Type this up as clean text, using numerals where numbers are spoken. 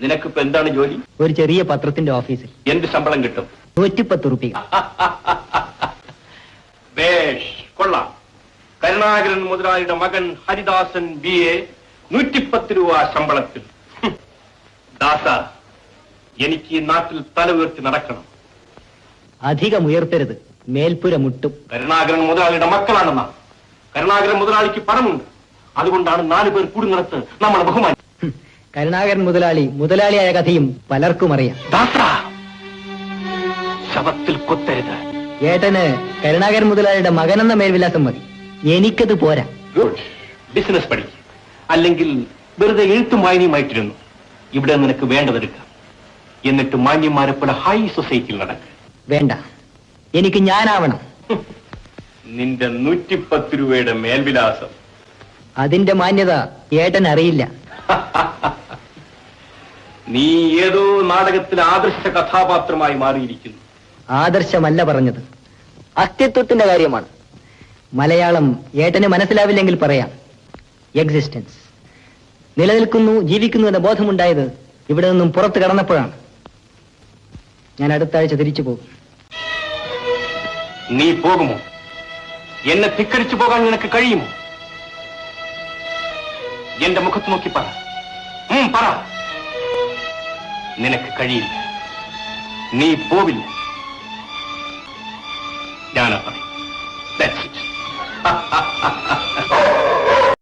നിനക്കിപ്പോ എന്താണ് ജോലി? ഒരു ചെറിയ പത്രത്തിന്റെ ഓഫീസിൽ. എന്ത് ശമ്പളം കിട്ടും? 110 രൂപ. ബേഷ്, കൊള്ളാം. കരുണാകരൻ മുതലാളിയുടെ മകൻ ഹരിദാസൻ BA 110 രൂപ ശമ്പളത്തിൽ. ദാസ, എനിക്ക് ഈ നാട്ടിൽ തല ഉയർത്തി നടക്കണം. അധികം ഉയർത്തരുത്, മേൽപ്പുര മുട്ടും. കരുണാകരൻ മുതലാളിയുടെ മക്കളാണെന്ന. കരുണാകരൻ മുതലാളിക്ക് പണമുണ്ട്. അതുകൊണ്ടാണ് 4 പേർ കൂടുന്നിടത്ത് നമ്മളെ ബഹുമാനിക്കും. കരുണാകരൻ മുതലാളിയായ കഥയും പലർക്കും അറിയാം. ദാസ, ശവത്തിൽ കൊത്തരുത്. ഏട്ടന് കരുണാകരൻ മുതലാളിയുടെ മകനെന്ന മേൽവിലാസം മതി, എനിക്കത് പോരാ. ഗുഡ്, ബിസിനസ് പഠിക്കും. അല്ലെങ്കിൽ വെറുതെ എഴുത്തും വായനയുമായിട്ടിരുന്നു. ഇവിടെ നിനക്ക് വേണ്ടതെടുക്കാം. എന്നിട്ട് മാന്യന്മാരെ പോലെ ഹൈ സൊസൈറ്റിയിൽ നടക്കുക. വേണ്ട, എനിക്ക് ഞാനാവണം. നിന്റെ 110 രൂപയുടെ മേൽവിലാസം. അതിന്റെ മാന്യത ഏട്ടൻ അറിയില്ല. നീ ഏതോ നാടകത്തിലെ ആദർശ കഥാപാത്രമായി മാറിയിരിക്കുന്നു. ആദർശമല്ല പറഞ്ഞത്, അസ്തിത്വത്തിന്റെ കാര്യമാണ്. മലയാളം ഏട്ടന് മനസ്സിലാവില്ലെങ്കിൽ പറയാം. എക്സിസ്റ്റൻസ്. നിലനിൽക്കുന്നു, ജീവിക്കുന്നു എന്ന ബോധമുണ്ടായത് ഇവിടെ നിന്നും പുറത്തു കടന്നപ്പോഴാണ്. ഞാൻ അടുത്ത ആഴ്ച തിരിച്ചു പോകും. നീ പോകുമോ? എന്നെ ധിക്കരിച്ചു പോകാൻ നിനക്ക് കഴിയുമോ? എന്റെ മുഖത്ത് നോക്കി പറ. പറ. നിനക്ക് കഴിയില്ല. നീ പോവില്ല. ഞാനാ പറയും.